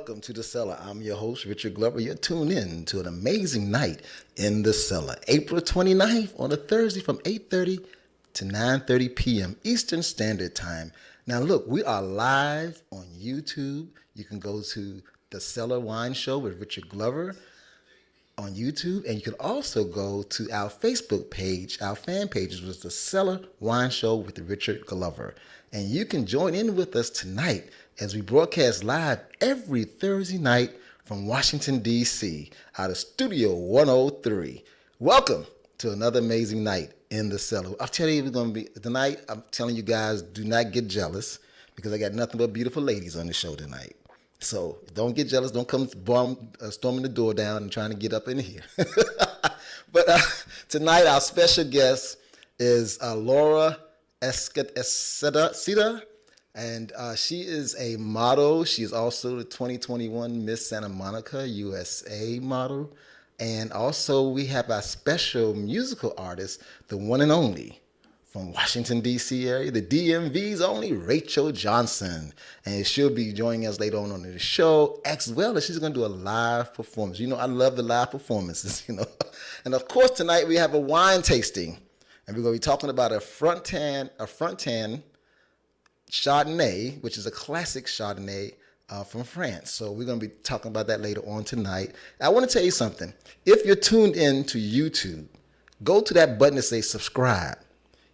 welcome to the Cellar. I'm your host, Richard Glover. You're tuned in to an amazing night in the Cellar. April 29th on a Thursday from 8:30 to 9:30 p.m. Eastern Standard Time. Now, look, we are live on YouTube. You can go to the Cellar Wine Show with Richard Glover on YouTube, and you can also go to our Facebook page, our fan page, which is the Cellar Wine Show with Richard Glover. And you can join in with us tonight as we broadcast live every Thursday night from Washington, D.C., out of Studio 103. Welcome to another amazing night in the Cellar. I'll tell you, it's going to be tonight. I'm telling you guys, do not get jealous because I got nothing but beautiful ladies on the show tonight. So don't get jealous. Don't come storming the door down and trying to get up in here. But tonight, our special guest is Laura Esceda, and she is a model. She is also the 2021 Miss Santa Monica USA model. And also, we have our special musical artist, the one and only, from Washington, D.C. area, the DMV's only Rachel Johnson. And she'll be joining us later on the show, as well as she's going to do a live performance. You know, I love the live performances, you know. And of course, tonight we have a wine tasting. And we're going to be talking about a front tan Chardonnay, which is a classic Chardonnay from France. So we're going to be talking about that later on tonight. I want to tell you something. If you're tuned in to YouTube, go to that button that says subscribe.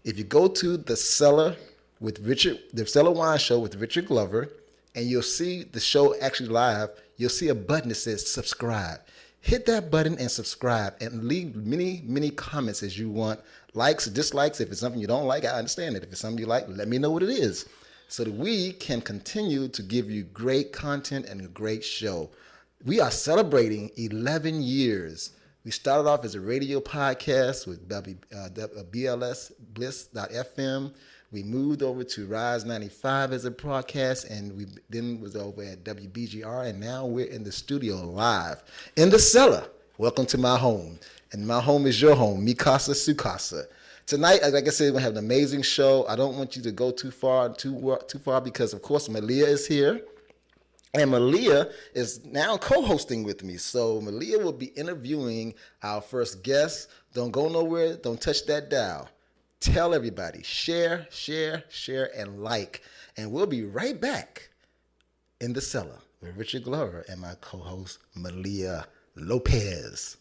If you go to the Cellar with Richard, the Cellar Wine Show with Richard Glover, and you'll see the show actually live. You'll see a button that says subscribe. Hit that button and subscribe and leave many comments as you want. Likes, dislikes. If it's something you don't like, I understand it. If it's something you like, let me know what it is so that we can continue to give you great content and a great show. We are celebrating 11 years. We started off as a radio podcast with BLS Bliss.fm. We moved over to Rise 95 as a broadcast, and we then was over at WBGR, and now we're in the studio live in the cellar. Welcome to my home, and my home is your home, Mi Casa Su Casa. Tonight, like I said, we're gonna have an amazing show. I don't want you to go too far because, of course, Malia is here. And Malia is now co-hosting with me. So Malia will be interviewing our first guest. Don't go nowhere. Don't touch that dial. Tell everybody. Share, and like. And we'll be right back in the cellar with Richard Glover and my co-host, Malia Lopez.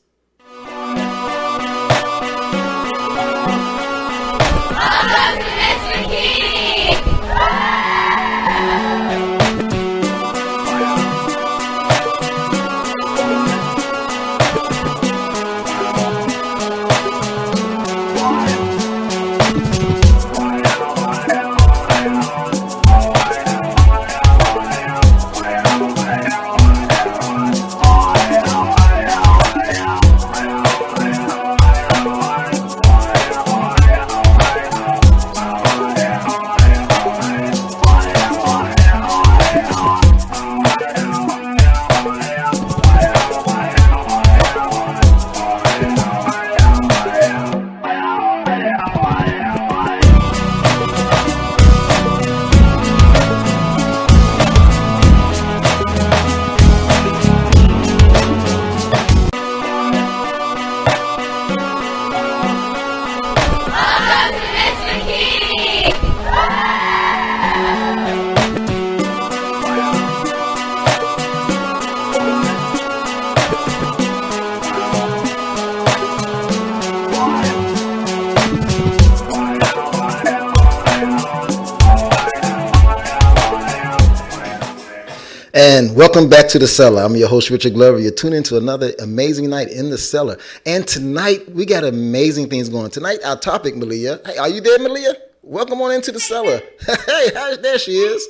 And welcome back to the cellar. I'm your host, Richard Glover. You're tuning into another amazing night in the cellar. And tonight, we got amazing things going. Tonight, our topic, Malia. Hey, are you there, Malia? Welcome on into the cellar. Hey, there she is.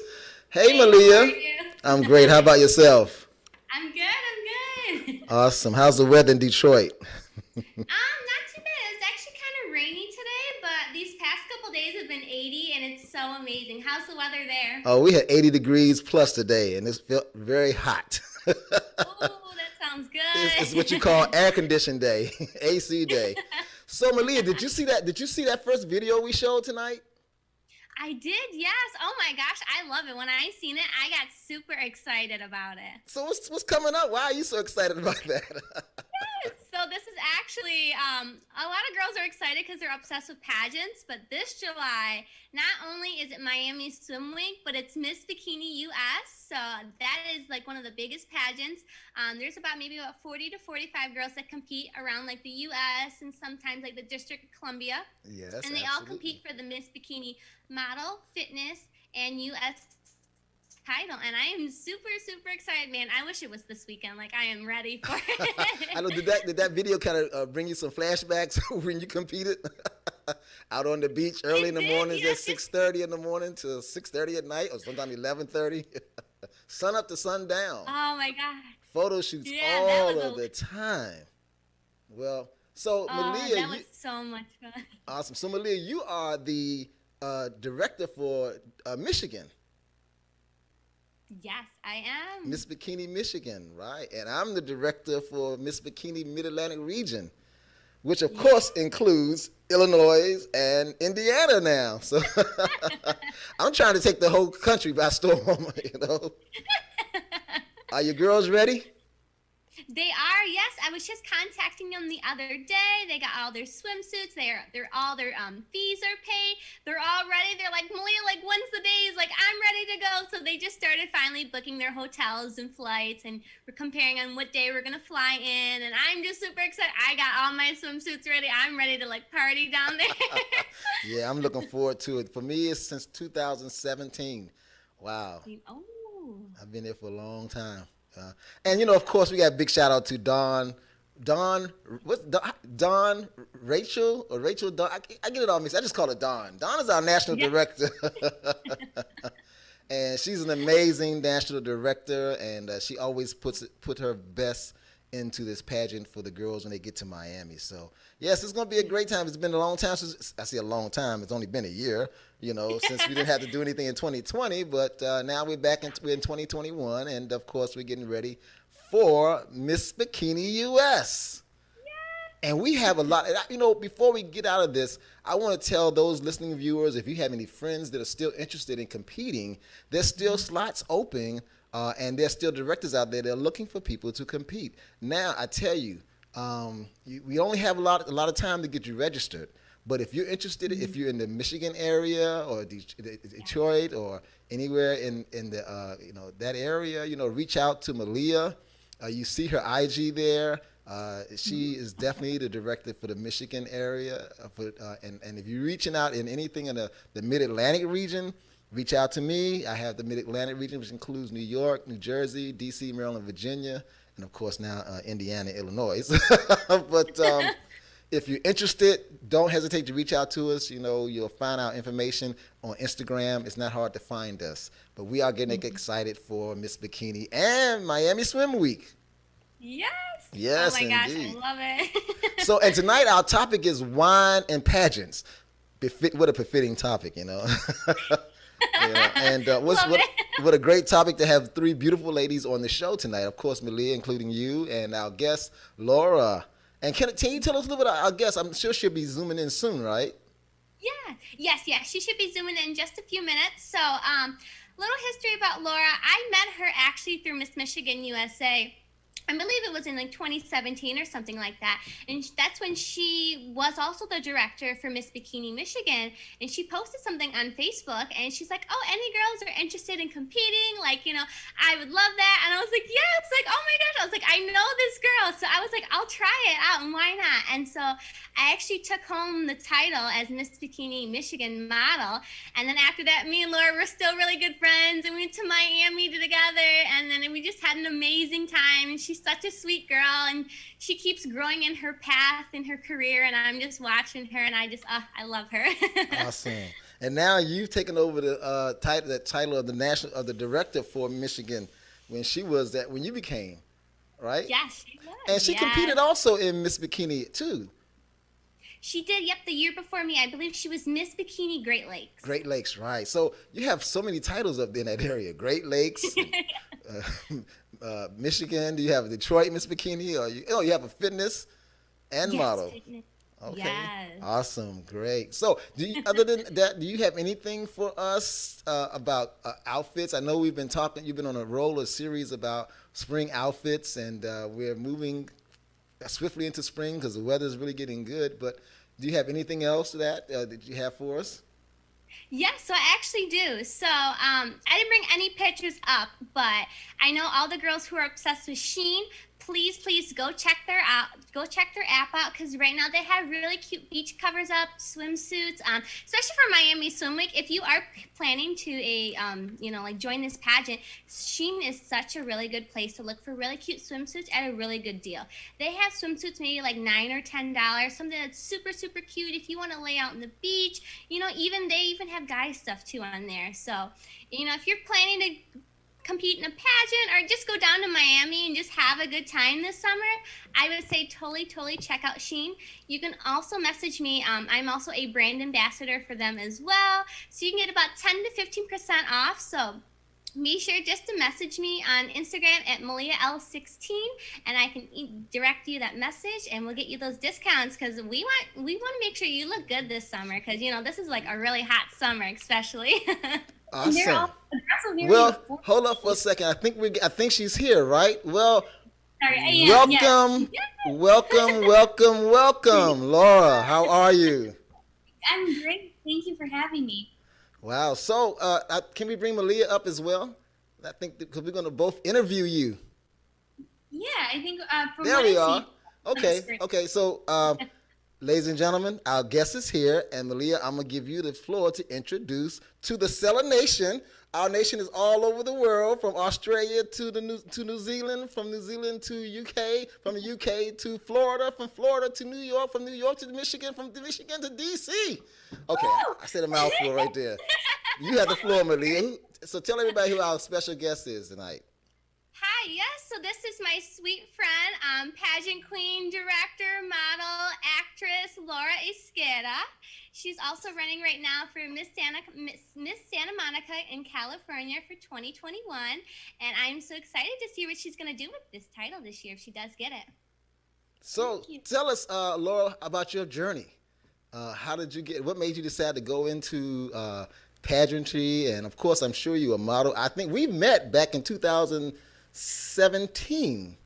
Hey, Malia. How are you? I'm great. How about yourself? I'm good. Awesome. How's the weather in Detroit? Not too bad. It's actually kind of rainy today, but these past couple days have been 80, and it's so amazing. How's the weather there? Oh, we had 80 degrees plus today, and it felt very hot. Oh, that sounds good. It's what you call air conditioned day, AC day. So, Malia, did you see that? Did you see that first video we showed tonight? I did, yes. Oh my gosh, I love it. When I seen it, I got super excited about it. So what's coming up? Why are you so excited about that? So this is actually, a lot of girls are excited because they're obsessed with pageants, but this July, not only is it Miami Swim Week, but it's Miss Bikini US. So that is like one of the biggest pageants. There's about 40 to 45 girls that compete around like the US and sometimes like the District of Columbia. Yes, and they absolutely. all compete for the Miss Bikini Model, Fitness, and US title, and I am super excited, man. I wish it was this weekend. Like, I am ready for it. I know. Did that video kind of bring you some flashbacks when you competed out on the beach early in the mornings at 6:30 in the morning to 6:30 at night, or sometimes 11:30, sun up to sundown. Oh my god! Photo shoots all of the time. Well, so Malia, that was so much fun. Awesome. So Malia, you are the director for Michigan. Yes, I am. Miss Bikini Michigan, right? And I'm the director for Miss Bikini Mid-Atlantic Region, which of course includes Illinois and Indiana now. So I'm trying to take the whole country by storm, you know. Are your girls ready? They are, yes. I was just contacting them the other day. They got all their swimsuits. They're all their fees are paid. They're all ready. They're like, Malia, like, when's the days? Like, I'm ready to go. So they just started finally booking their hotels and flights, and we're comparing on what day we're gonna fly in. And I'm just super excited. I got all my swimsuits ready. I'm ready to like party down there. Yeah, I'm looking forward to it. For me, it's since 2017. Wow. Oh. I've been there for a long time. And of course, we got big shout out to Dawn. Dawn, what's Dawn Rachel or Rachel Dawn? I get it all mixed. I just call it Dawn. Dawn is our national Yeah. director, and she's an amazing national director, and she always put her best into this pageant for the girls when they get to Miami. So yes, it's gonna be a great time. It's been a long time since I say a long time. It's only been a year, since we didn't have to do anything in 2020. But now we're in 2021, and of course we're getting ready for Miss Bikini US. And we have a lot. Before we get out of this, I want to tell those listening viewers, if you have any friends that are still interested in competing, there's still slots open, and there's still directors out there that are looking for people to compete. Now, I tell you, we only have a lot of time to get you registered. But if you're interested, if you're in the Michigan area or Detroit or anywhere in the that area, reach out to Malia. You see her IG there. She is definitely the director for the Michigan area. And if you're reaching out in anything in the Mid-Atlantic region, reach out to me. I have the Mid-Atlantic region, which includes New York, New Jersey, D.C., Maryland, Virginia, and of course now Indiana, Illinois. But if you're interested, don't hesitate to reach out to us. You'll find our information on Instagram. It's not hard to find us. But we are getting excited for Miss Bikini and Miami Swim Week. Yes. Yes, oh my gosh, indeed. I love it. So, and tonight our topic is wine and pageants. What a befitting topic, And what a great topic to have three beautiful ladies on the show tonight. Of course, Malia, including you, and our guest, Laura. And can you tell us a little bit about our guest? I'm sure she'll be zooming in soon, right? Yeah. Yes. She should be zooming in just a few minutes. So, little history about Laura. I met her actually through Miss Michigan USA. I believe it was in like 2017 or something like that. And that's when she was also the director for Miss Bikini Michigan. And she posted something on Facebook and she's like, oh, any girls are interested in competing? I would love that. And I was like, yes, oh my gosh. I was like, I know this girl. So I was like, I'll try it out and why not? And so I actually took home the title as Miss Bikini Michigan model. And then after that, me and Laura were still really good friends and we went to Miami together. And then we just had an amazing time. And she's such a sweet girl and she keeps growing in her path in her career and I'm just watching her and I love her. Awesome. And now you've taken over the title of the director for Michigan when you became, right? Yes, she was. And she competed also in Miss Bikini too. She did, yep, the year before me. I believe she was Miss Bikini Great Lakes. Great Lakes, right. So you have so many titles up in that area. Great Lakes, Michigan. Do you have Detroit Miss Bikini? Or you have a fitness and model. Fitness. Okay. Yes. Awesome. Great. So other than that, do you have anything for us about outfits? I know you've been on a roll, a series about spring outfits, and we're moving swiftly into spring because the weather is really getting good. But do you have anything else that you have for us? Yes, so I actually do. So I didn't bring any pictures up, but I know all the girls who are obsessed with Shein. Please go check their app out because right now they have really cute beach covers up, swimsuits, especially for Miami Swim Week. If you are planning to join this pageant, Shein is such a really good place to look for really cute swimsuits at a really good deal. They have swimsuits maybe like $9 or $10, something that's super cute if you want to lay out on the beach. They even have guy stuff too on there. So if you're planning to compete in a pageant or just go down to Miami and just have a good time this summer, I would say totally check out Shein. You can also message me. I'm also a brand ambassador for them as well. So you can get about 10 to 15% off. So be sure just to message me on Instagram at MaliaL16 and I can direct you that message and we'll get you those discounts because we want to make sure you look good this summer because this is like a really hot summer especially. Awesome. Well, hold up for a second. I think she's here, right? Well, sorry, welcome, welcome, Laura. How are you? I'm great. Thank you for having me. Wow. So, can we bring Malia up as well? I think because we're going to both interview you. Yeah, I think from there what we I are. see, Okay. So, Ladies and gentlemen, our guest is here, and Malia, I'm gonna give you the floor to introduce to the Cellar Nation. Our nation is all over the world, from Australia to New Zealand, from New Zealand to UK, from the UK to Florida, from Florida to New York, from New York to Michigan, from Michigan to DC. Okay, Woo! I said a mouthful right there. You have the floor, Malia. So tell everybody who our special guest is tonight. Hi, yes. So this is my sweet friend, pageant queen, director, model, actress, Laura Esqueda. She's also running right now for Miss Santa Monica in California for 2021. And I'm so excited to see what she's going to do with this title this year if she does get it. So tell us, Laura, about your journey. How did you get? What made you decide to go into pageantry? And of course, I'm sure you're a model. I think we met back in 2017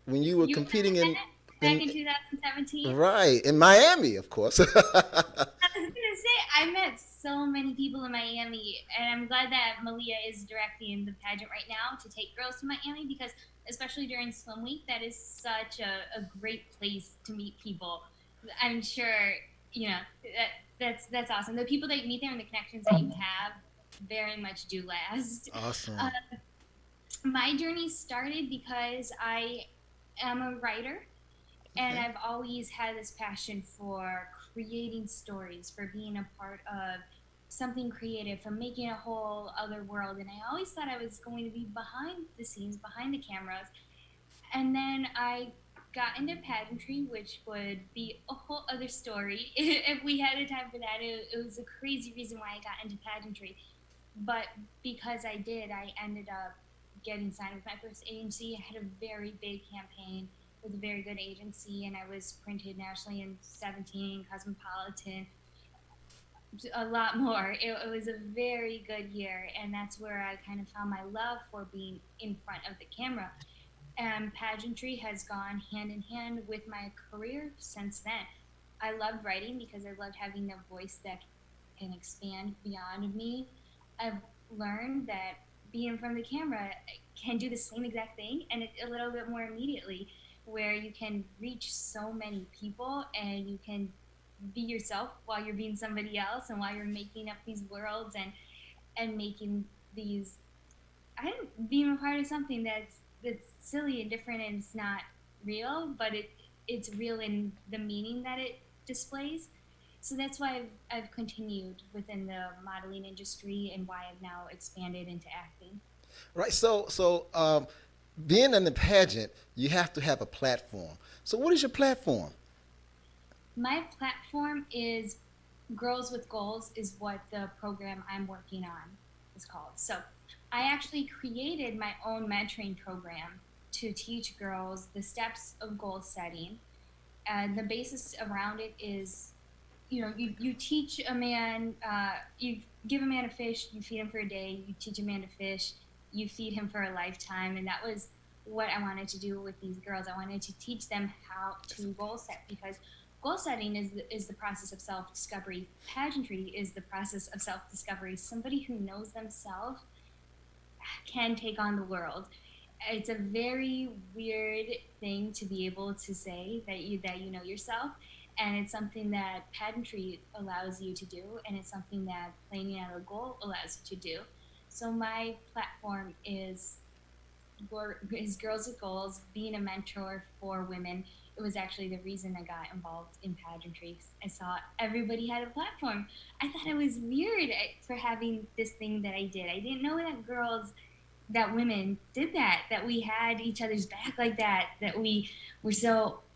when you were competing back in 2017. right in Miami, of course. I was gonna say I met so many people in Miami, and I'm glad that Malia is directing the pageant right now to take girls to Miami because, especially during Swim Week, that is such a great place to meet people. I'm sure that's awesome. The people that you meet there and the connections that you have very much do last. Awesome. My journey started because I am a writer, and I've always had this passion for creating stories, for being a part of something creative, for making a whole other world. And I always thought I was going to be behind the scenes, behind the cameras. And then I got into pageantry, which would be a whole other story if we had the time for that. It was a crazy reason why I got into pageantry. But because I did, I ended up getting signed with my first agency. I had a very big campaign with a very good agency, and I was printed nationally in 17, Cosmopolitan, a lot more. It was a very good year, and that's where I kind of found my love for being in front of the camera. And pageantry has gone hand in hand with my career since then. I loved writing because I loved having a voice that can expand beyond me. I've learned that being in front of the camera can do the same exact thing, and a little bit more immediately, where you can reach so many people and you can be yourself while you're being somebody else and while you're making up these worlds and making these being a part of something that's silly and different, and it's not real, but it's real in the meaning that it displays. So that's why I've continued within the modeling industry and why I've now expanded into acting. Right. So being in the pageant, you have to have a platform. So what is your platform? My platform is Girls with Goals is what the program I'm working on is called. So I actually created my own mentoring program to teach girls the steps of goal setting. And the basis around it is, you teach a man, you give a man a fish, you feed him for a day, you teach a man to fish, you feed him for a lifetime. And that was what I wanted to do with these girls. I wanted to teach them how to goal set, because goal setting is the process of self-discovery. Pageantry is the process of self-discovery. Somebody who knows themselves can take on the world. It's a very weird thing to be able to say that you know yourself, and it's something that pageantry allows you to do, and it's something that planning out a goal allows you to do. So my platform is Girls with Goals, being a mentor for women. It was actually the reason I got involved in pageantry. I saw everybody had a platform. I thought it was weird for having this thing that I did. I didn't know that women did that we had each other's back like that we were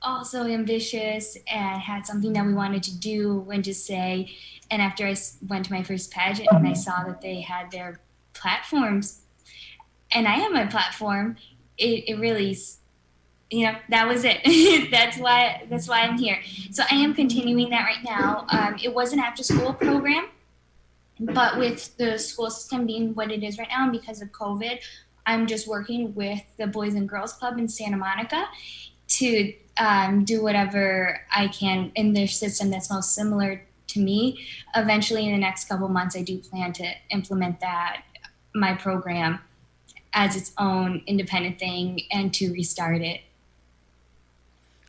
all so ambitious and had something that we wanted to do and just say. And after I went to my first pageant and I saw that they had their platforms, and I have my platform, it really, that was it. that's why I'm here. So I am continuing that right now. It was an after school program, but with the school system being what it is right now, and because of COVID, I'm just working with the Boys and Girls Club in Santa Monica to do whatever I can in their system that's most similar to me. Eventually, in the next couple months, I do plan to implement my program as its own independent thing and to restart it.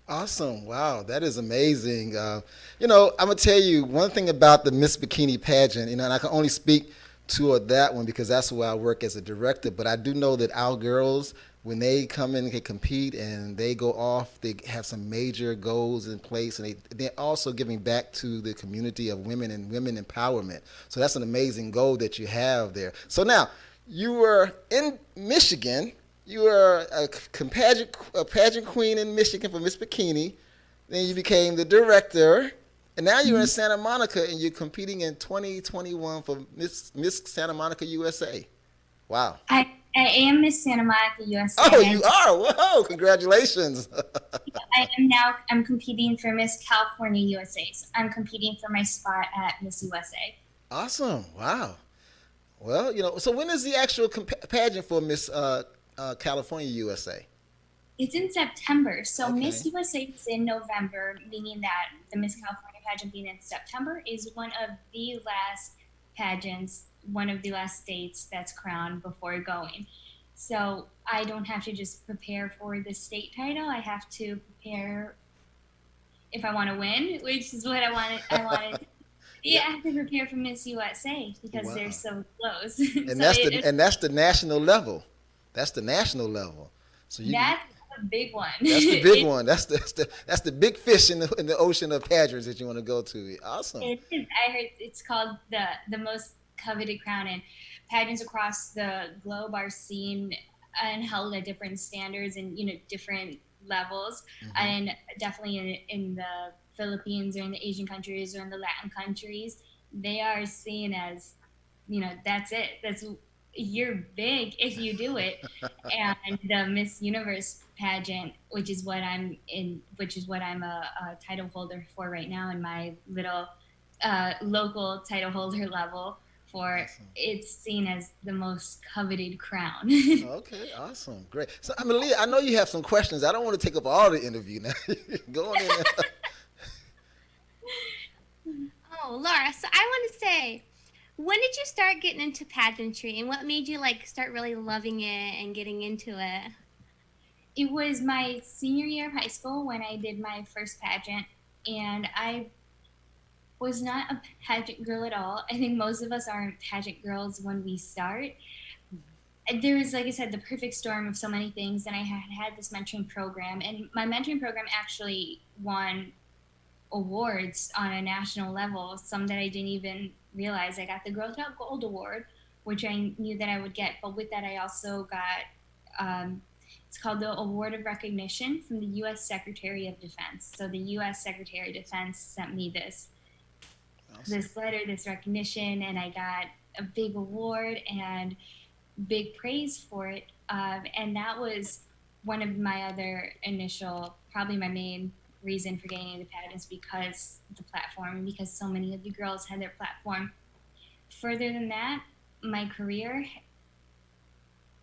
Awesome. Wow, that is amazing. I'm gonna tell you one thing about the Miss Bikini pageant. And I can only speak to that one because that's where I work as a director. But I do know that our girls, when they come in and compete and they go off, they have some major goals in place, and they're also giving back to the community of women and women empowerment. So that's an amazing goal that you have there. So now you were in Michigan. You were a pageant queen in Michigan for Miss Bikini. Then you became the director. And now you're in Santa Monica and you're competing in 2021 for Miss Santa Monica USA. Wow. I am Miss Santa Monica USA. Oh, you are? Whoa, congratulations. I'm competing for Miss California USA. So I'm competing for my spot at Miss USA. Awesome. Wow. Well, so when is the actual pageant for Miss California USA? It's in September. So Okay. Miss USA is in November, meaning that the Miss California pageant being in September is one of the last pageants, one of the last states that's crowned before going. So I don't have to just prepare for the state title. I have to prepare if I want to win, which is what I wanted. Yeah, I have to prepare for Miss USA because Wow. they're so close. And So that's the national level. That's the national level. So that's a big one. that's the big one. That's the big fish in the ocean of pageants that you want to go to. Awesome. It is. I heard it's called the most coveted crown, and pageants across the globe are seen and held at different standards and different levels. And definitely in the Philippines or in the Asian countries or in the Latin countries, they are seen as that's it. You're big if you do it. And the Miss Universe pageant, which is what I'm a title holder for right now in my little local title holder level for. Awesome. It's seen as the most coveted crown. Okay, awesome, great. So, Leah, I know you have some questions. I don't want to take up all the interview now. Go on in there. Oh, Laura, so I want to say, when did you start getting into pageantry and what made you start really loving it and getting into it? It was my senior year of high school when I did my first pageant, and I was not a pageant girl at all. I think most of us aren't pageant girls when we start. There was, like I said, the perfect storm of so many things, and I had this mentoring program, and my mentoring program actually won awards on a national level, some that I didn't even realize. I got the Girl Scout Gold Award, which I knew that I would get, but with that I also got it's called the Award of Recognition from the U.S. Secretary of Defense. So the U.S. Secretary of Defense sent me this letter, this recognition, and I got a big award and big praise for it. And that was one of my other probably my main reason for getting into pageants, because the platform and because so many of the girls had their platform. Further than that, my career,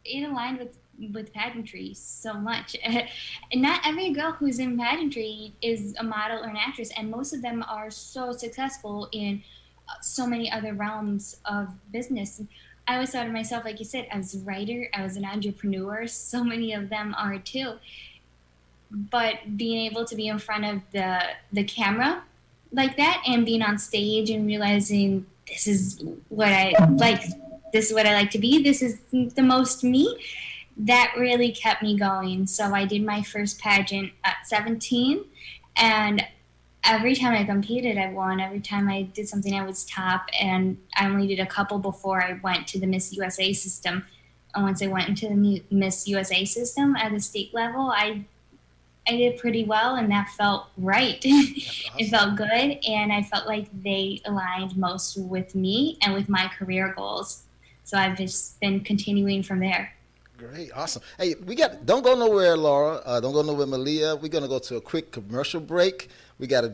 it aligned with pageantry so much. And not every girl who's in pageantry is a model or an actress, and most of them are so successful in so many other realms of business. I always thought of myself, like you said, as a writer, I was an entrepreneur. So many of them are too. But being able to be in front of the camera like that and being on stage and realizing this is what I like to be, this is the most me, that really kept me going. So I did my first pageant at 17, and every time I competed, I won. Every time I did something, I was top, and I only did a couple before I went to the Miss USA system. And once I went into the Miss USA system at the state level, I did pretty well, and that felt right. Awesome. It felt good, and I felt like they aligned most with me and with my career goals. So I've just been continuing from there. Great, awesome. Hey, don't go nowhere, Laura. Don't go nowhere, Malia. We're gonna go to a quick commercial break. We gotta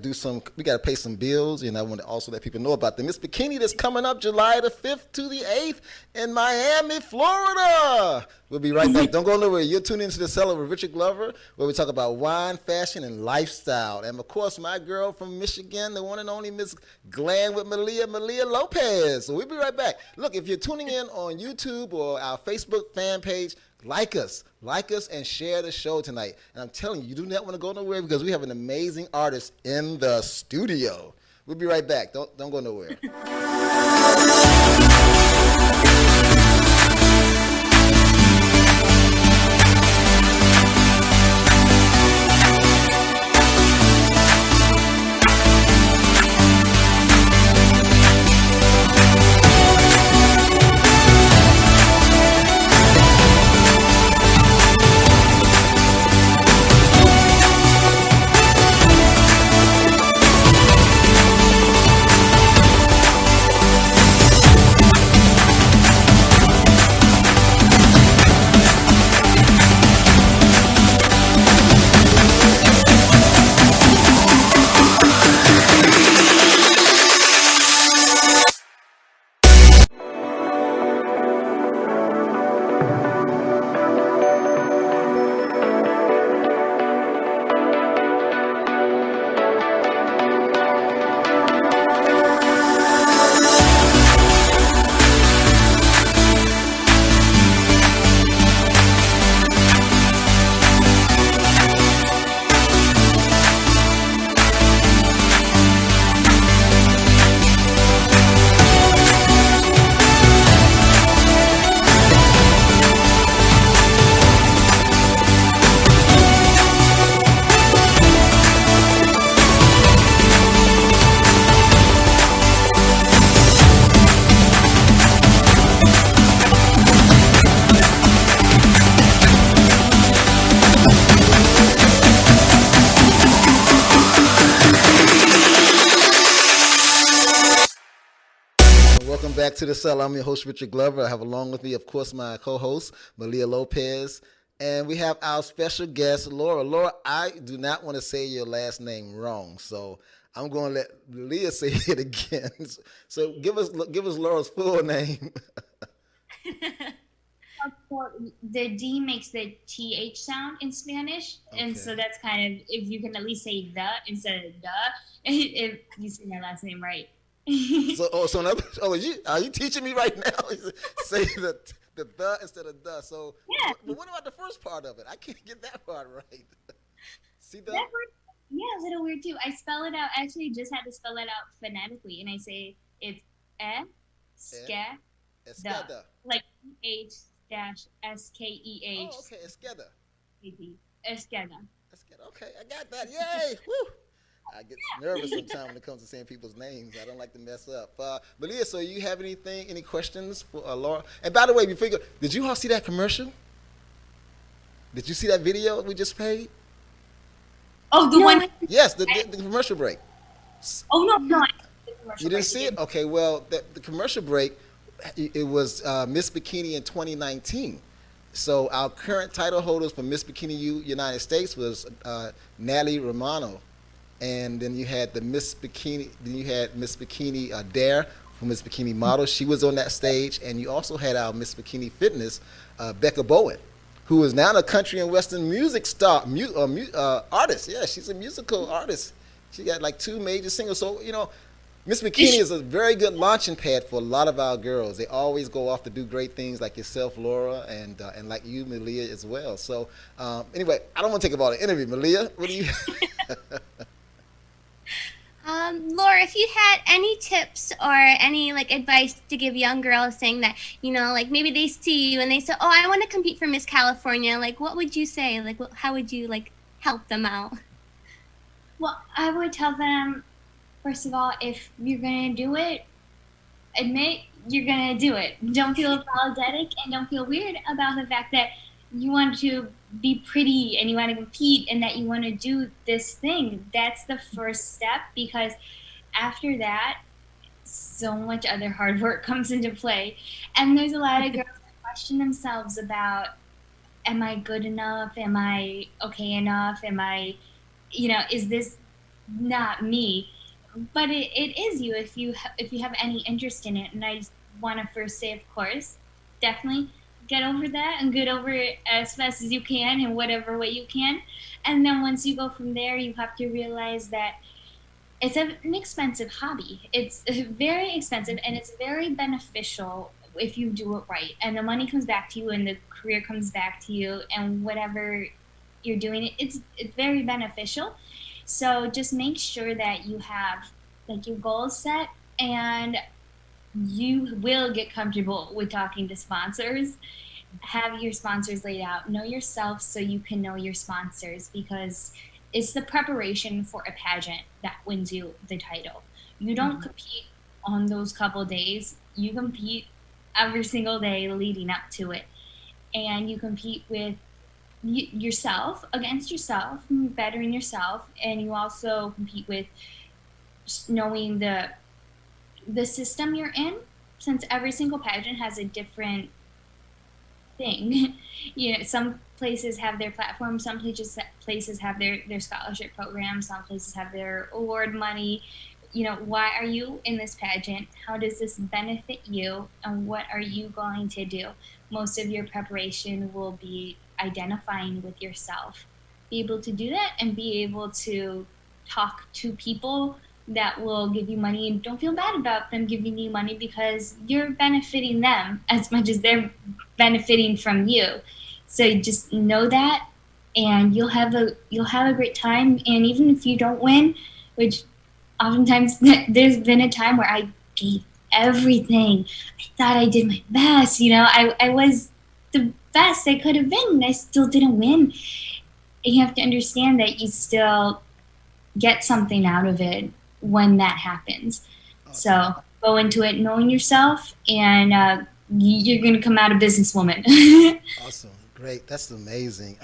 pay some bills, and I want to also let people know about the Miss Bikini that's coming up July the 5th to the 8th in Miami, Florida. We'll be right back. Don't go nowhere. You're tuning into the Cellar with Richard Glover, where we talk about wine, fashion, and lifestyle. And of course, my girl from Michigan, the one and only Miss Glam with Malia Lopez. So we'll be right back. Look, if you're tuning in on YouTube or our Facebook fan page, like us, and share the show tonight. And I'm telling you, you do not want to go nowhere because we have an amazing artist in the studio. We'll be right back. Don't go nowhere. Welcome back to the Cellar. I'm your host, Richard Glover. I have along with me, of course, my co-host, Malia Lopez. And we have our special guest, Laura. Laura, I do not want to say your last name wrong, so I'm going to let Malia say it again. So give us Laura's full name. The D makes the TH sound in Spanish, and so that's kind of, if you can at least say the instead of duh, if you say my last name right. Are you teaching me right now? Say the instead of the. So, yeah. But what about the first part of it? I can't get that part right. See that? Yeah, a little weird too. I spell it out. Actually, just had to spell it out phonetically, and I say it's esqueda, like H-SKEH. Oh, okay, esqueda. Esqueda. Okay, I got that. Yay! Woo! I get nervous sometimes when it comes to saying people's names. I don't like to mess up. Malia, so you have any questions for Laura? And by the way, before you go, did you all see that commercial? Did you see that video we just played? Oh, the one? Yes, the commercial break. Oh, no. You didn't see it? Okay, well, the commercial break, it was Miss Bikini in 2019. So our current title holders for Miss Bikini United States was Natalie Romano. And then you had Miss Bikini Dare from Miss Bikini Model. She was on that stage. And you also had our Miss Bikini Fitness, Becca Bowen, who is now a country and western music star, artist. Yeah, she's a musical artist. She got like 2 major singles. So, Miss Bikini is a very good launching pad for a lot of our girls. They always go off to do great things like yourself, Laura, and like you, Malia, as well. So anyway, I don't want to take up all the interview. Malia, what do you... Laura, if you had any tips or any advice to give young girls saying that, maybe they see you and they say, oh, I want to compete for Miss California, what would you say? How would you help them out? Well, I would tell them, first of all, if you're going to do it, admit you're going to do it. Don't feel apologetic and don't feel weird about the fact that you want to be pretty and you want to compete and that you want to do this thing. That's the first step, because after that, so much other hard work comes into play. And there's a lot of girls that question themselves about, am I good enough? Am I okay enough? Am I, is this not me? But it is you if you have any interest in it. And I just want to first say, of course, definitely get over that and get over it as fast as you can in whatever way you can. And then once you go from there, you have to realize that it's an expensive hobby. It's very expensive, and it's very beneficial if you do it right. And the money comes back to you, and the career comes back to you, and whatever you're doing, it's very beneficial. So just make sure that you have like your goals set, and you will get comfortable with talking to sponsors. Have your sponsors laid out. Know yourself so you can know your sponsors, because it's the preparation for a pageant that wins you the title. You don't compete on those couple days. You compete every single day leading up to it. And you compete with yourself, against yourself, bettering yourself. And you also compete with knowing the system you're in, since every single pageant has a different thing. You know, some places have their platform, some places have their scholarship program, some places have their award money. You know, why are you in this pageant? How does this benefit you? And what are you going to do? Most of your preparation will be identifying with yourself. Be able to do that and be able to talk to people that will give you money, and don't feel bad about them giving you money, because you're benefiting them as much as they're benefiting from you. So just know that, and you'll have a great time. And even if you don't win, which oftentimes there's been a time where I gave everything. I thought I did my best. You know, I was the best I could have been, and I still didn't win. And you have to understand that you still get something out of it when that happens. So go into it knowing yourself, and you're going to come out a businesswoman. Awesome. Great. That's amazing.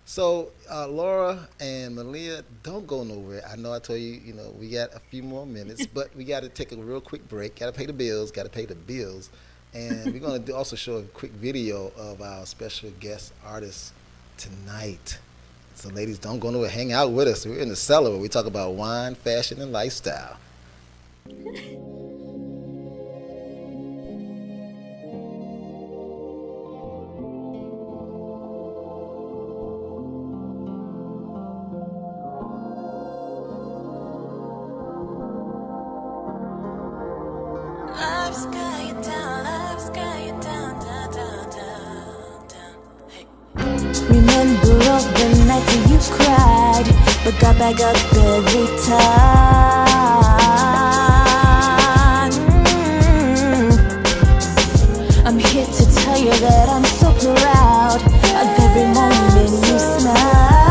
So Laura and Malia, don't go nowhere. I know I told you, we got a few more minutes, but we got to take a real quick break. Got to pay the bills. And we're going to also show a quick video of our special guest artist tonight. So ladies, don't go nowhere. Hang out with us. We're in the cellar where we talk about wine, fashion, and lifestyle. Life's got you down, life's got you down, down, down, down, down. Hey. Remember all the nights that you cried, but got back up every time. I'm here to tell you that I'm so proud of every moment you smiled.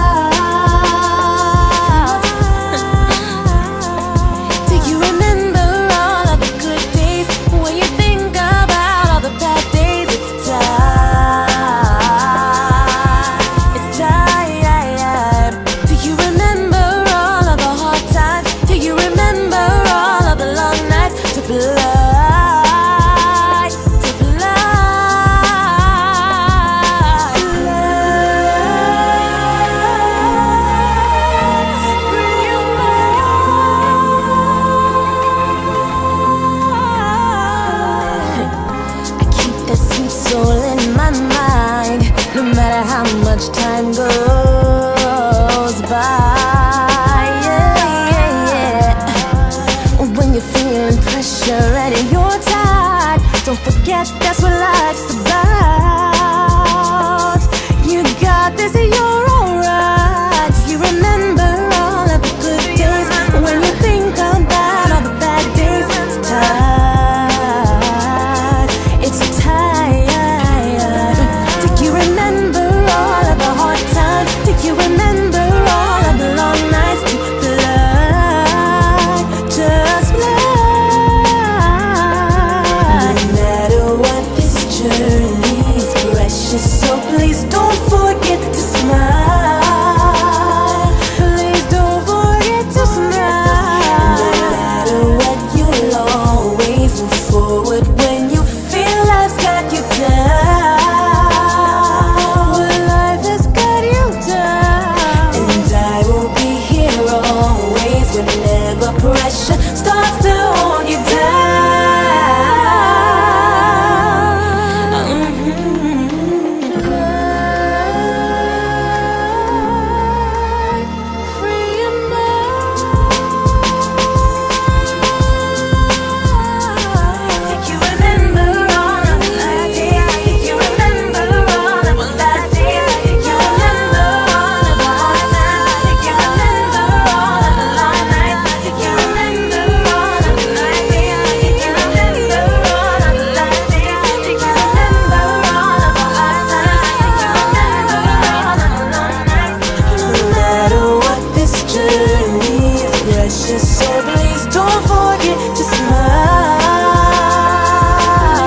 Do you remember all of the good days? When you think about all the bad days, it's time. It's time. Do you remember all of the hard times? Do you remember all of the long nights to fly? Time goes by, when you're feeling pressure and you're tired, don't forget that's what life's about. You got this, you're alright. You remember all of the good days. When you think about all the bad days, it's time. It's time. Do you remember all of the hard times? Do you remember all of the long nights to fly? Just fly. No matter what So please don't forget to smile.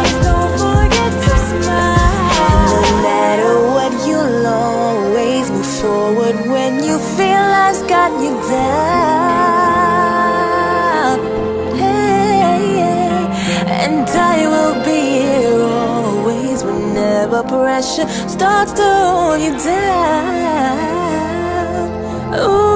Please don't forget to smile. And no matter what, you'll always move forward when you feel life's got you down. Hey, and I will be here always whenever pressure starts to hold you down. Ooh.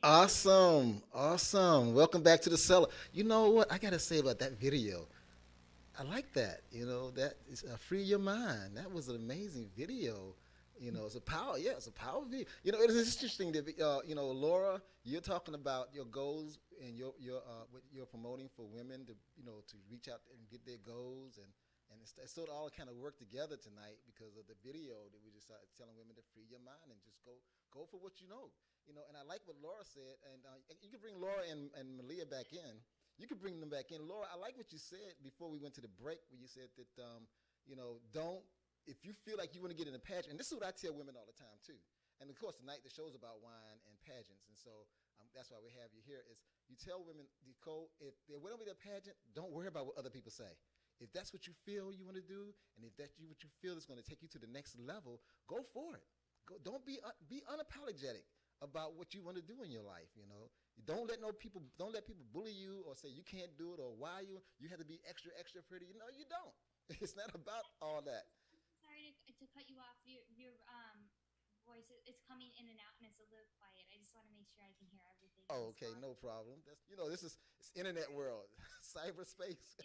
Awesome, awesome. Welcome back to the cellar. You know what I gotta say about that video? I like that. You know that is free your mind. That was an amazing video. You know, it's a power. Yeah, it's a power video. You know, it is interesting that you know, Laura, you're talking about your goals and what you're promoting for women to to reach out and get their goals and it's sort of all kind of work together tonight because of the video that we just telling women to free your mind and just go for what you know. You know, and I like what Laura said, and you can bring Laura and Malia back in. You can bring them back in. Laura, I like what you said before we went to the break, where you said that, you know, if you feel like you want to get in a pageant, and this is what I tell women all the time, too. And, of course, tonight the show's about wine and pageants, and so that's why we have you here, is you tell women, Nicole, if they want to be in a pageant, don't worry about what other people say. If that's what you feel you want to do, and if that's what you feel is going to take you to the next level, go for it. Don't be unapologetic about what you want to do in your life. You know, don't let people bully you or say you can't do it or why you have to be extra pretty. No, you don't. It's not about all that. Sorry to cut you off. Your voice it's coming in and out and it's a little quiet. I just want to make sure I can hear everything. Oh, okay, no problem. This is it's internet world, cyberspace.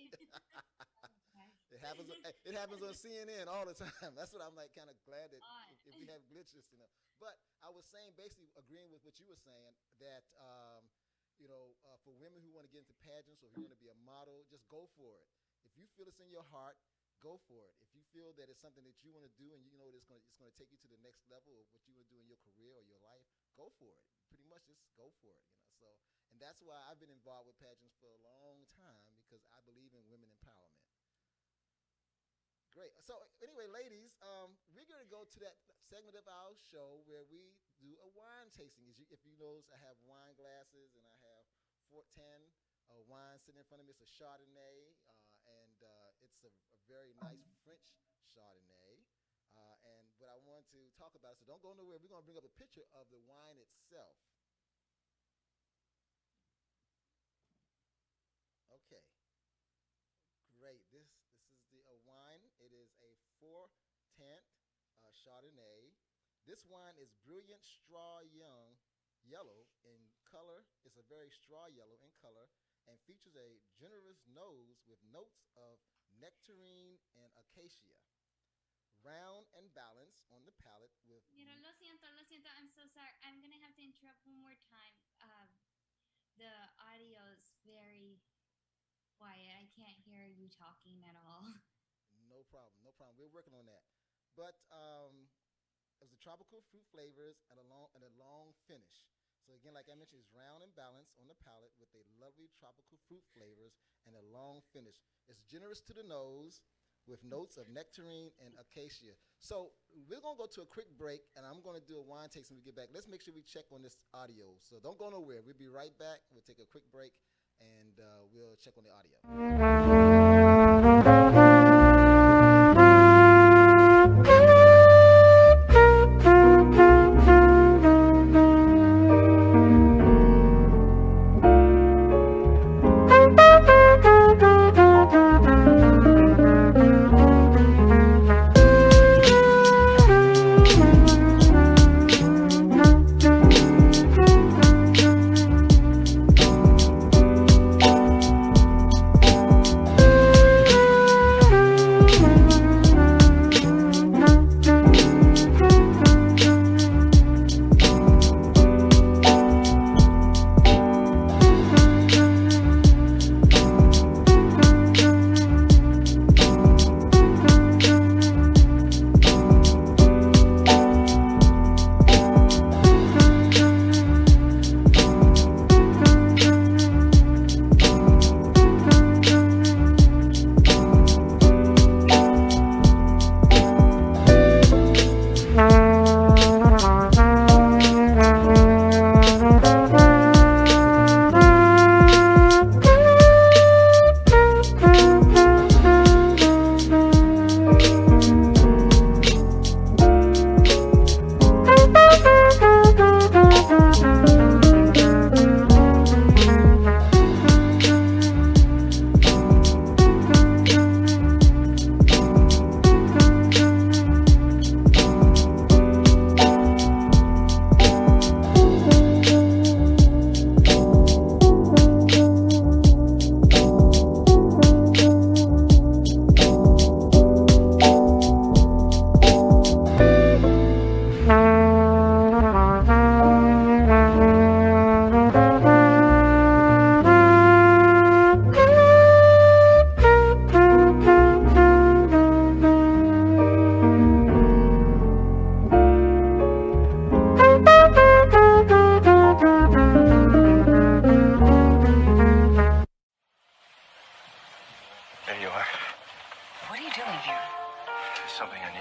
It happens. It happens on CNN all the time. That's what I'm like, kind of glad that if we have glitches, But I was saying, basically agreeing with what you were saying, that for women who want to get into pageants or if you want to be a model, just go for it. If you feel it's in your heart, go for it. If you feel that it's something that you want to do and you know that it's going to take you to the next level of what you want to do in your career or your life, go for it. Pretty much just go for it. So, and that's why I've been involved with pageants for a long time because I believe in women empowerment. Great. So anyway, ladies, we're going to go to that segment of our show where we do a wine tasting. If you notice, I have wine glasses and I have 10 wine sitting in front of me. It's a Chardonnay, and it's a very nice French Chardonnay. And what I want to talk about, so don't go nowhere. We're going to bring up a picture of the wine itself. Okay. Great. This is the wine. It is a 4-10 Chardonnay. This wine is brilliant straw yellow in color. It's a very straw yellow in color and features a generous nose with notes of nectarine and acacia. Round and balanced on the palate with... Mira, lo siento. I'm so sorry. I'm going to have to interrupt one more time. The audio is very... quiet. I can't hear you talking at all. No problem. We're working on that. But it was the tropical fruit flavors and a long finish. So again, like I mentioned, it's round and balanced on the palate with a lovely tropical fruit flavors and a long finish. It's generous to the nose with notes of nectarine and acacia. So we're going to go to a quick break, and I'm going to do a wine tasting when we get back. Let's make sure we check on this audio. So don't go nowhere. We'll be right back. We'll take a quick break. And we'll check on the audio.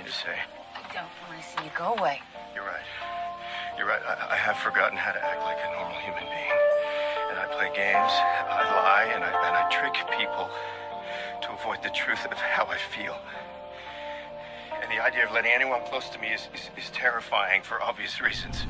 mean to say. I don't want to see you. Go away. You're right. You're right. I have forgotten how to act like a normal human being. And I play games, I lie, and I trick people to avoid the truth of how I feel. And the idea of letting anyone close to me is terrifying for obvious reasons.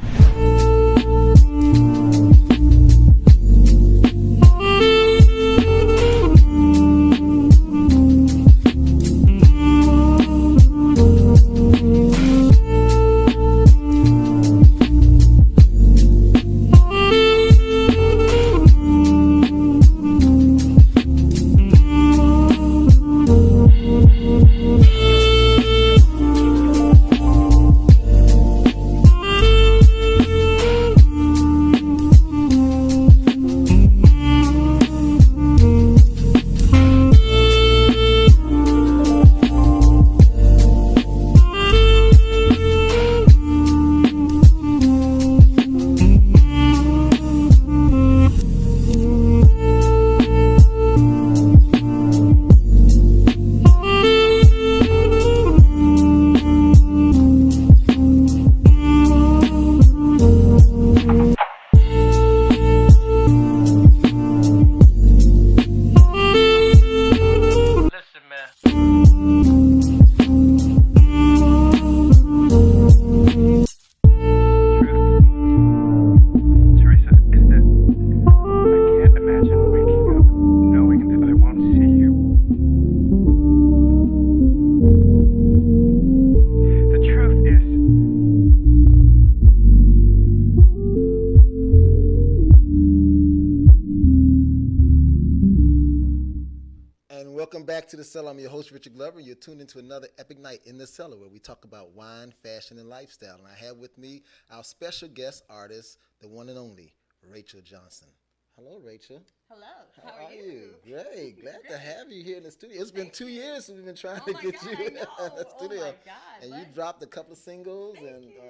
Welcome back to The Cellar. I'm your host, Richard Glover. You're tuned into another epic night in The Cellar where we talk about wine, fashion, and lifestyle. And I have with me our special guest artist, the one and only, Rachel Johnson. Hello, Rachel. Hello. How are you? Great. Glad to have you here in the studio. It's been 2 years since we've been trying to get you in the studio. Oh my God. And you dropped a couple of singles, Thank and you.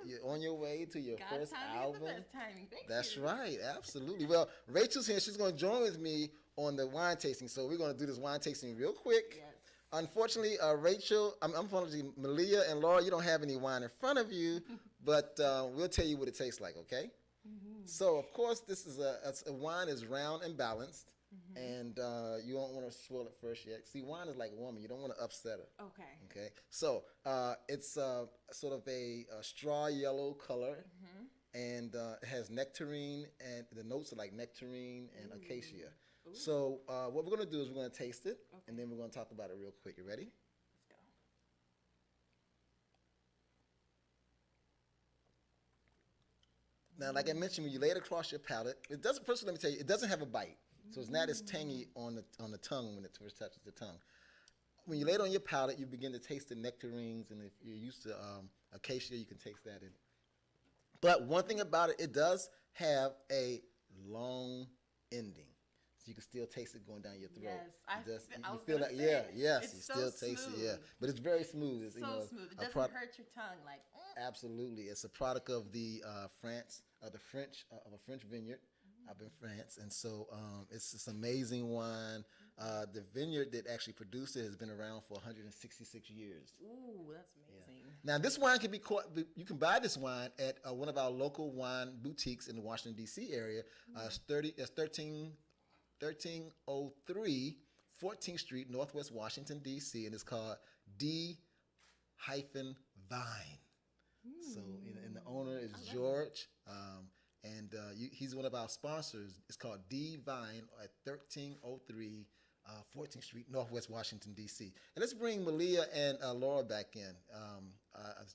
You're on your way to your God's first timing album. is the best timing. Thank That's you. right. Absolutely. Well, Rachel's here. She's going to join with me on the wine tasting. So we're going to do this wine tasting real quick. Yes. Unfortunately, Rachel, unfortunately, Malia and Laura, you don't have any wine in front of you, but we'll tell you what it tastes like, okay? Mm-hmm. So, of course, this is a wine is round and balanced, and you don't want to swirl it first yet. See, wine is like a woman. You don't want to upset her. Okay. Okay? So, it's sort of a straw yellow color, and it has nectarine, and the notes are like nectarine and acacia. Ooh. So, what we're going to do is we're going to taste it, and then we're going to talk about it real quick. You ready? Let's go. Now, like I mentioned, when you lay it across your palate, it doesn't. First, let me tell you, it doesn't have a bite, so it's not as tangy on the tongue when it first touches the tongue. When you lay it on your palate, you begin to taste the nectarines, and if you're used to acacia, you can taste that in it. But one thing about it, it does have a long ending. You can still taste it going down your throat. Yes, you feel like, yes, it's you so still taste it, yeah. But it's very smooth. It's, so smooth. It doesn't hurt your tongue, like. Absolutely, it's a product of the French vineyard up in France, and so it's this amazing wine. The vineyard that actually produced it has been around for 166 years. Ooh, that's amazing. Yeah. Now, this wine can be caught. You can buy this wine at one of our local wine boutiques in the Washington D.C. area. It's 1303 14th Street, Northwest Washington, D.C., and it's called D-Vine. So, and the owner is George, and he's one of our sponsors. It's called D-Vine at 1303 14th Street, Northwest Washington, D.C. And let's bring Malia and Laura back in. I'm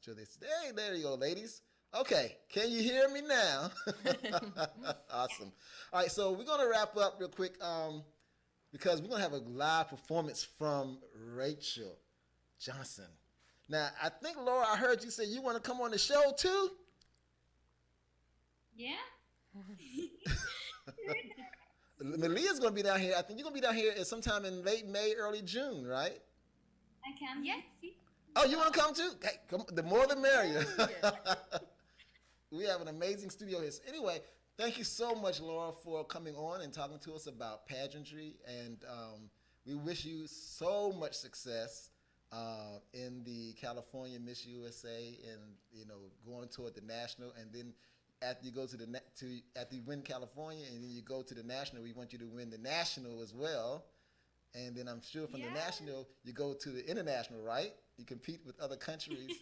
sure they say, hey, there you go, ladies. Okay, can you hear me now? Awesome. All right, so we're going to wrap up real quick because we're going to have a live performance from Rachel Johnson. Now, I think, Laura, I heard you say you want to come on the show, too? Yeah. Malia's going to be down here. I think you're going to be down here sometime in late May, early June, right? I can. Yes. Oh, you want to come, too? Hey, come, the more the merrier. We have an amazing studio here. So anyway, thank you so much, Laura, for coming on and talking to us about pageantry. And we wish you so much success in the California Miss USA, and going toward the national, and then after you go to after you win California, and then you go to the national, we want you to win the national as well, and then I'm sure from the national you go to the international, right? You compete with other countries. Then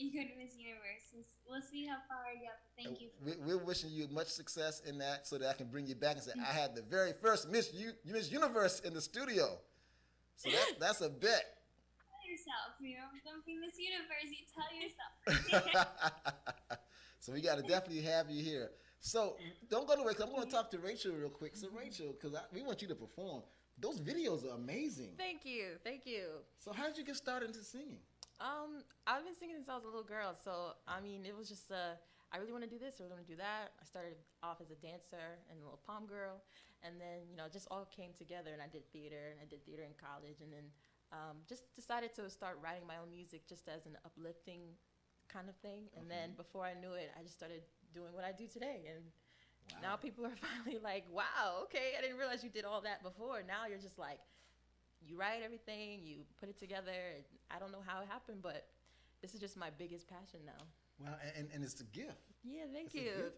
you go to Miss Universe. We'll see how far I get. Thank you. We're wishing you much success in that, so that I can bring you back and say I had the very first Miss Universe in the studio. So that's a bet. Tell yourself, don't be Miss Universe. You tell yourself. So we got to definitely have you here. So don't go away, because I'm going to talk to Rachel real quick. So Rachel, because we want you to perform. Those videos are amazing. Thank you. So how did you get started into singing? I've been singing since I was a little girl. So I mean, it was just I really want to do this, I really want to do that. I started off as a dancer and a little pom girl, and then just all came together, and I did theater, in college, and then just decided to start writing my own music just as an uplifting kind of thing. And then before I knew it, I just started doing what I do today, and now people are finally like, wow, okay, I didn't realize you did all that before. Now you're just like, you write everything, you put it together, and I don't know how it happened, but this is just my biggest passion now. Wow, and it's a gift. Yeah, thank you.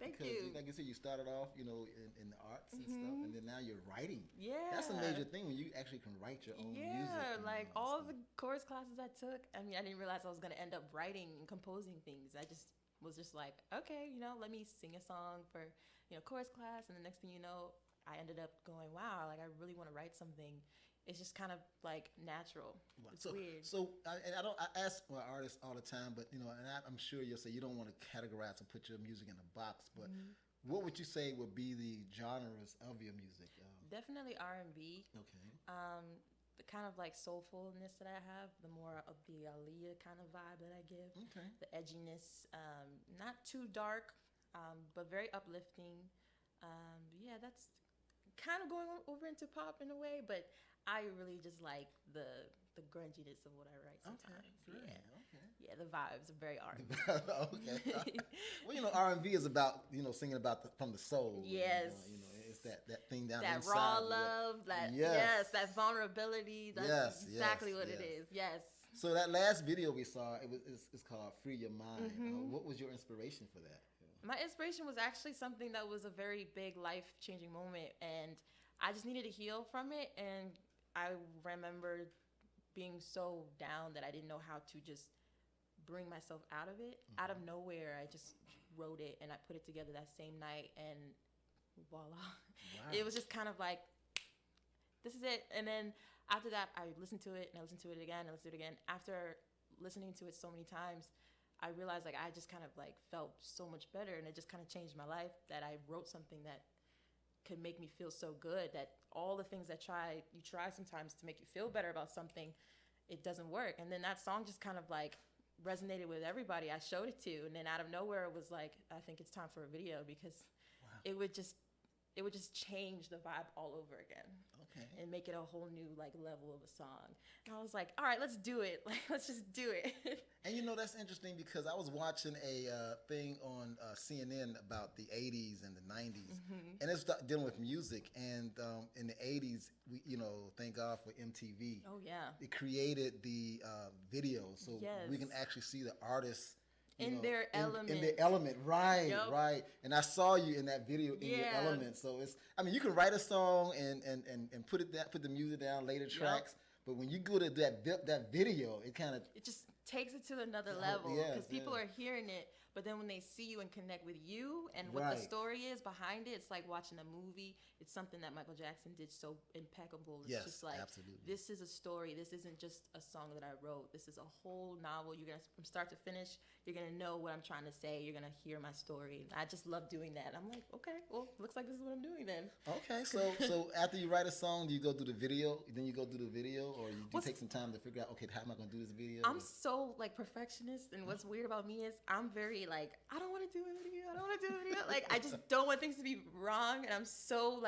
Like you said, you started off, in the arts and stuff, and then now you're writing. Yeah. That's a major thing when you actually can write your own music. Yeah, like all the chorus classes I took, I didn't realize I was going to end up writing and composing things. I just was just like, okay, let me sing a song for, chorus class, and the next thing you know, I ended up going, wow, like I really want to write something. It's just kind of like natural. It's weird. So I ask my artists all the time, but and I'm sure you'll say you don't want to categorize and put your music in a box. But what would you say would be the genres of your music? Definitely R&B. Okay. The kind of like soulfulness that I have, the more of the Aaliyah kind of vibe that I give. Okay. The edginess, not too dark, but very uplifting. Yeah, that's kind of going over into pop in a way, but I really just like the grunginess of what I write sometimes. Okay, great. Yeah, the vibes are very R&B. Okay. Well, R&B is about singing about from the soul. Yes. It's that thing down that inside. Raw love. Yes, that vulnerability. That's exactly what it is. Yes. So that last video we saw, it's called "Free Your Mind." What was your inspiration for that? My inspiration was actually something that was a very big life-changing moment, and I just needed to heal from it. And I remember being so down that I didn't know how to just bring myself out of it. Out of nowhere, I just wrote it, and I put it together that same night, and voila. Wow. It was just kind of like, this is it. And then after that, I listened to it, and I listened to it again, and I listened to it again. After listening to it so many times, I realized like I just kind of like felt so much better, and it just kind of changed my life, that I wrote something that could make me feel so good, that all the things you try sometimes to make you feel better about something, it doesn't work. And then that song just kind of like resonated with everybody I showed it to, and then out of nowhere it was like, I think it's time for a video, because it would just change the vibe all over again. Okay. And make it a whole new like level of a song. And I was like, all right, let's do it. Like, let's just do it. And that's interesting, because I was watching a thing on CNN about the 80s and the 90s, and it's dealing with music. And in the 80s, we, thank God for MTV. Oh yeah. It created the video, so we can actually see the artists in their element. In their element, right, Yep. right. And I saw you in that video in your element. So you can write a song and put the music down, later tracks. But when you go to that video, it just takes it to another level, because people are hearing it, but then when they see you and connect with you and what the story is behind it, it's like watching a movie. It's something that Michael Jackson did so impeccable. It's just like, absolutely. This is a story. This isn't just a song that I wrote. This is a whole novel. You're gonna, from start to finish, you're gonna know what I'm trying to say. You're gonna hear my story. And I just love doing that. I'm like, okay, well, looks like this is what I'm doing then. Okay, so after you write a song, do you go through the video? Then you go through the video, or you take some time to figure out, okay, how am I gonna do this video? I'm so like perfectionist, and what's weird about me is I'm very like, I don't want to do a video. Like, I just don't want things to be wrong, and I'm so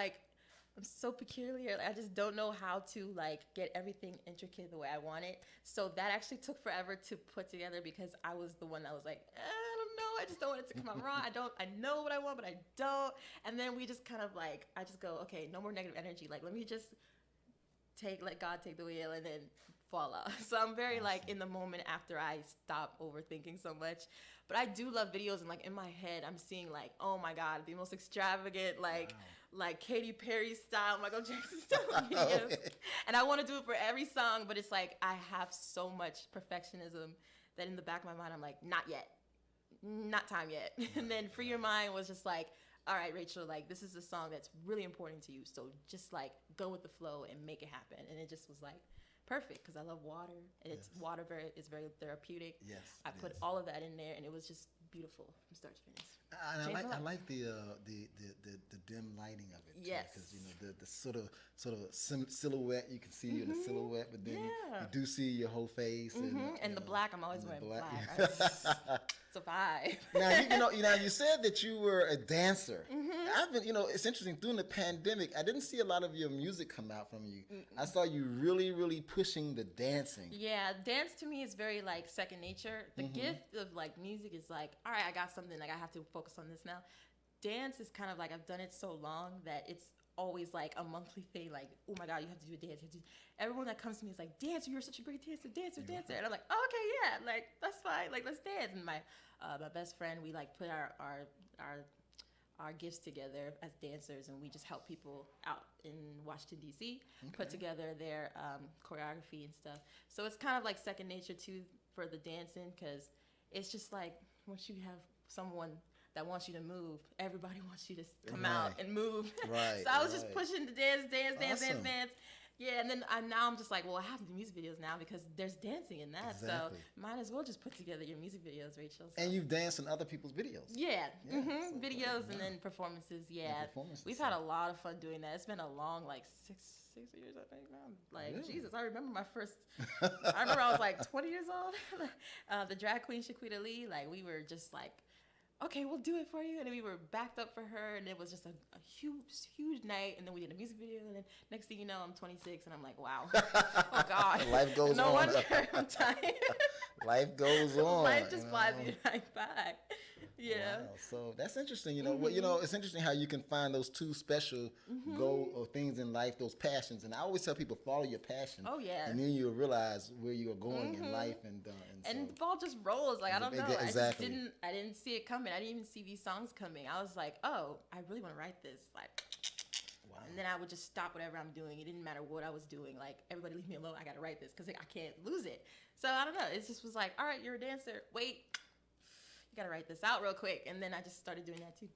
peculiar. I just don't know how to like get everything intricate the way I want it. So that actually took forever to put together, because I was the one that was like, I don't know, I just don't want it to come out wrong. I know what I want, but I don't. And then we just kind of like, I just go, okay, no more negative energy. Like, let me just let God take the wheel, and then fall out. So I'm very like in the moment after I stop overthinking so much. But I do love videos, and like in my head, I'm seeing like, oh my God, the most extravagant, like Katy Perry style, Michael Jackson style videos. And I want to do it for every song, but it's like I have so much perfectionism that in the back of my mind, I'm like, not yet, not time yet. And then Free Your Mind was just like, all right, Rachel, like this is a song that's really important to you, so just like go with the flow and make it happen. And it just was like perfect because I love water, and it's water is very therapeutic. Yes, I put all of that in there, and it was just beautiful from start to finish. And I like the dim lighting of it. Yes, because you know the sort of silhouette, you can see you in the silhouette, but then you do see your whole face. And the black, I'm always wearing black. It's a vibe. Now you said that you were a dancer. I've been, it's interesting, during the pandemic, I didn't see a lot of your music come out from you. I saw you really, really pushing the dancing. Yeah, dance to me is very like second nature. The gift of like music is like, all right, I got something, like I have to focus on this now. Dance is kind of like, I've done it so long that it's always like a monthly thing, like, oh my God, you have to do a dance. Everyone that comes to me is like, dancer, you're such a great dancer. And I'm like, oh, okay, yeah, like that's fine, like let's dance. And my best friend, we like put our gifts together as dancers, and we just help people out in Washington D.C. put together their choreography and stuff. So it's kind of like second nature too for the dancing, because it's just like once you have someone that wants you to move, everybody wants you to come out and move. Right. So I was just pushing the dance. Awesome. Yeah, and then now I'm just like, well, I have to do music videos now because there's dancing in that. Exactly. So might as well just put together your music videos, Rachel. So. And you've danced in other people's videos. Yeah. So videos and then performances. Yeah. We've had a lot of fun doing that. It's been a long, like, six years, I think now. Like, really? Jesus, I remember my first, I was like 20 years old. The drag queen, Shaquita Lee, like, we were just like, okay, we'll do it for you. And then we were backed up for her, and it was just a huge night. And then we did a music video, and then next thing you know, I'm 26, and I'm like, wow. Oh, God. Life goes on. No wonder I'm tired. Life goes on. Life just flies you right by. Yeah. Wow. So that's interesting. It's interesting how you can find those two special goals or things in life, those passions. And I always tell people, follow your passion. Oh yeah. And then you'll realize where you are going in life, and the ball just rolls. Like, I don't know. Exactly. I didn't see it coming. I didn't even see these songs coming. I was like, oh, I really want to write this. Like, wow. And then I would just stop whatever I'm doing. It didn't matter what I was doing. Like, everybody leave me alone. I got to write this because I can't lose it. So I don't know. It just was like, all right, you're a dancer. Wait. You got to write this out real quick. And then I just started doing that too.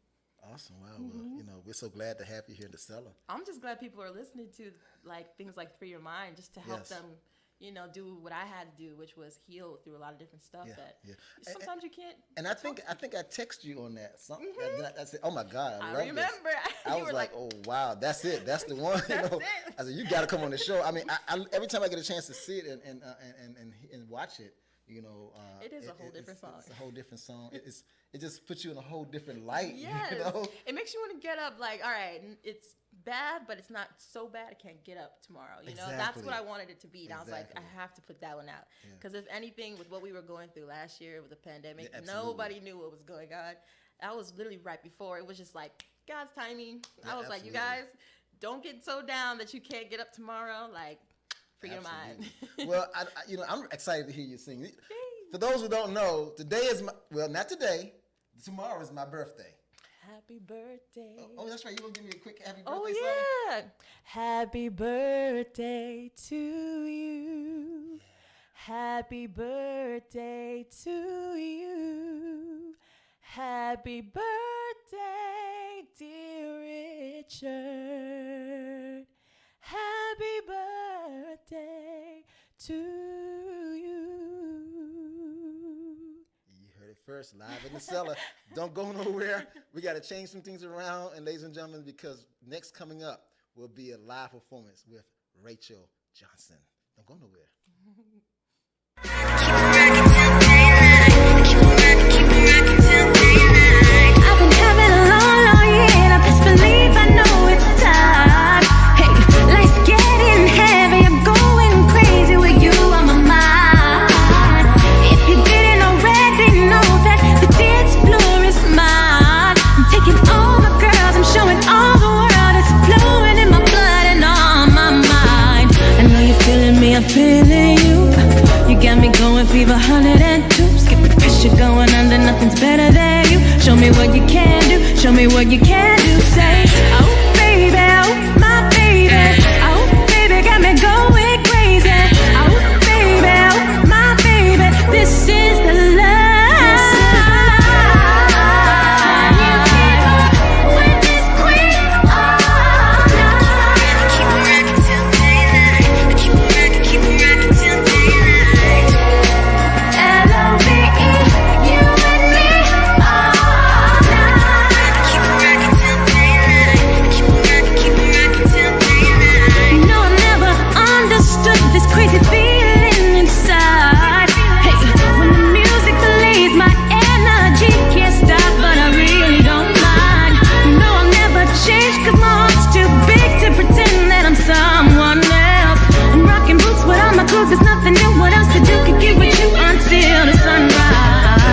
Awesome. Wow. Well, we're so glad to have you here in the Cellar. I'm just glad people are listening to like things like Free Your Mind, just to help them, do what I had to do, which was heal through a lot of different stuff that sometimes you can't. And I think I texted you on that. Something I said, oh my God, I love remember. This. I was like, oh wow, that's it. That's the one. I said, you got to come on the show. I mean, I every time I get a chance to see it and watch it. It is a whole different song. It's a whole different song. It just puts you in a whole different light. Yes. It makes you want to get up. Like, all right, it's bad, but it's not so bad. I can't get up tomorrow. That's what I wanted it to be. And I was like, I have to put that one out because if anything, with what we were going through last year with the pandemic, nobody knew what was going on. That was literally right before. It was just like God's timing. I was like, you guys, don't get so down that you can't get up tomorrow. Like. Free your mind. Well, I'm excited to hear you sing. For those who don't know, today is not today. Tomorrow is my birthday. Happy birthday. Oh, that's right. You gonna give me a quick happy birthday song? Yeah. Happy birthday to you. Happy birthday to you. Happy birthday, dear Richard. Happy birthday to you. You heard it first, live in the Cellar. Don't go nowhere. We got to change some things around, and ladies and gentlemen, because next coming up will be a live performance with Rachel Johnson. Don't go nowhere. I've been having a long year, and I best believe I know it's time. Life's getting heavy, I'm going crazy with you on my mind. If you didn't already know that the dance floor is mine. I'm taking all my girls, I'm showing all the world, it's flowing in my blood and on my mind. I know you're feeling me, I'm feeling you. fever 102. Skip the pressure going under, nothing's better than you. Show me what you can do, show me what you can do. Say, oh baby, oh my baby, oh baby, got me going crazy. Oh baby, oh my baby, this is the love. There's nothing new, what else to do? Could get with you until the sunrise.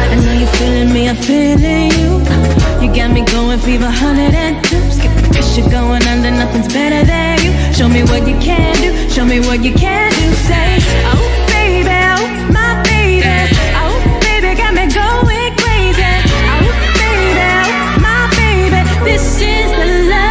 I know you're feeling me, I'm feeling you. You got me going fever 102. Skip the pressure going under, nothing's better than you. Show me what you can do, show me what you can do. Say, oh baby, oh my baby, oh baby, got me going crazy. Oh baby, oh my baby, this is the love.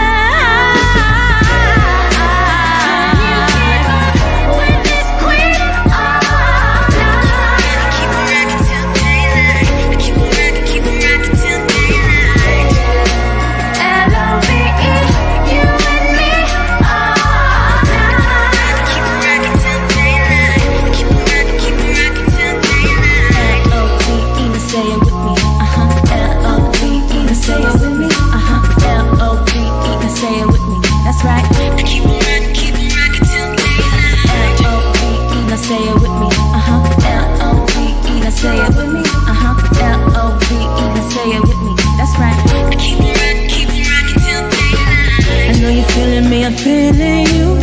I'm feeling you.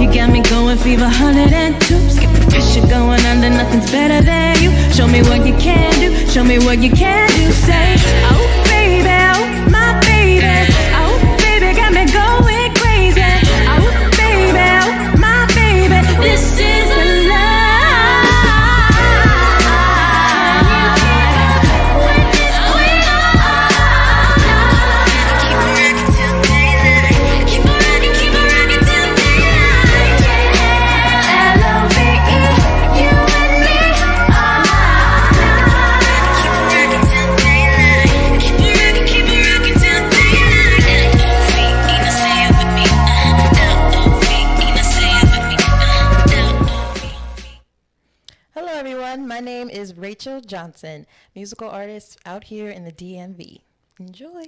You got me going fever 102. Skip the pressure going under, nothing's better than you. Show me what you can do, show me what you can do. Say, oh baby, oh my baby, oh baby, got me going crazy. Oh baby, oh my baby, this is the love. My name is Rachel Johnson, musical artist out here in the DMV. Enjoy.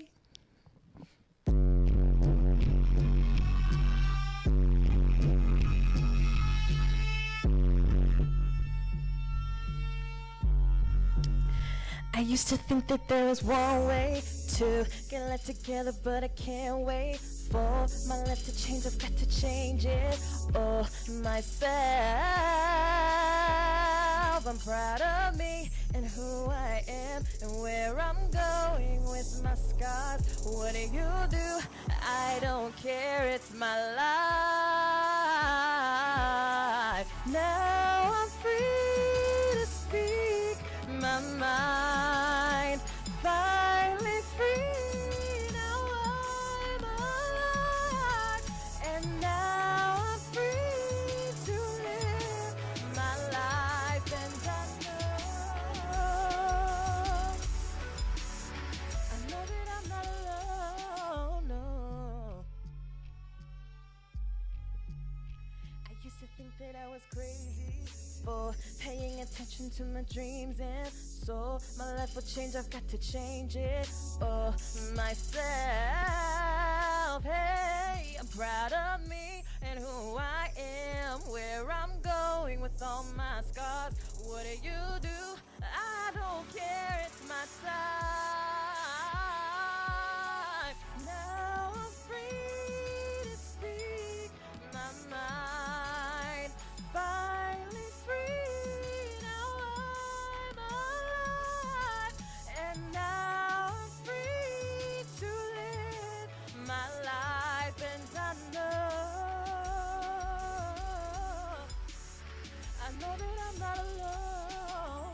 I used to think that there was one way to get life together, but I can't wait for my life to change. I've got to change it, oh, myself. I'm proud of me and who I am and where I'm going with my scars. What do you do? I don't care, it's my life. Now I'm free to speak my mind. Finally free, now I'm alive. And now I'm free to live my life. And I know that I'm not alone, no. I used to think that I was crazy for paying attention to my dreams, and so my life will change, I've got to change it, oh, myself. Hey, I'm proud of me and who I am, where I'm going with all my scars. What do you do? I don't care, it's my time. Now I'm free to speak my mind. Finally free, now I'm alive. And now I'm free to live my life. And I know that I'm not alone.